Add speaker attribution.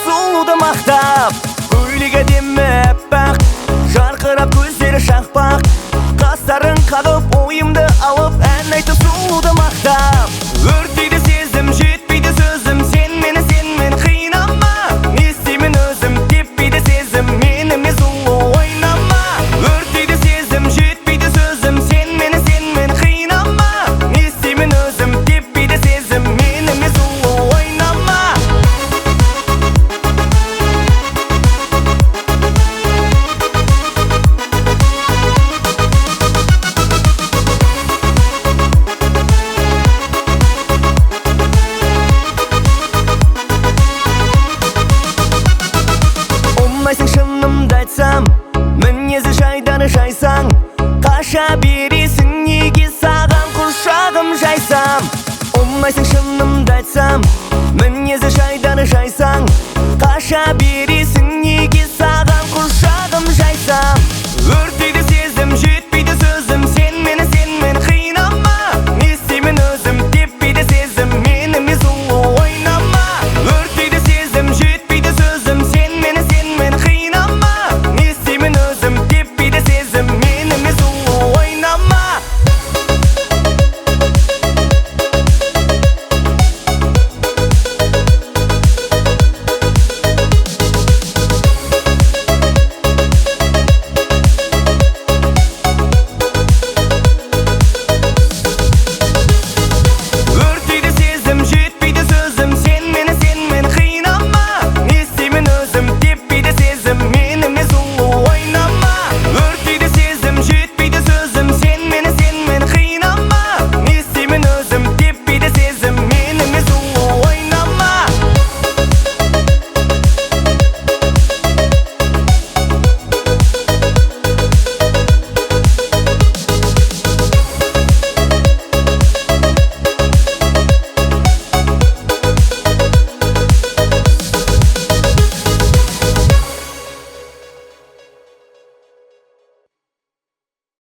Speaker 1: сұлуды мақтап. Көйлек әдемі әппақ, жарқырап көздері шақпақ. Қастарын қағып ойымды алып, ән айтты сұлуды мақтап. Өртейді сезім, жетпейді сөзім, сен мені қинама. Не істеймін өзім, теппейді сезім, менімен сұлу ойнама. Өртейді сезім, жетпейді сөзім, сен мені қинама. Не істеймін өзім, теппейді сезім, менімен сұлу ойнама. Ұнайсың шынымды айтсам, мінезі жайдары жайсаң. Қаша бересің неге саған құшағым жайсам. Ұнайсың шынымды айтсам, мінезі жайдары жайсаң. Қаша бересің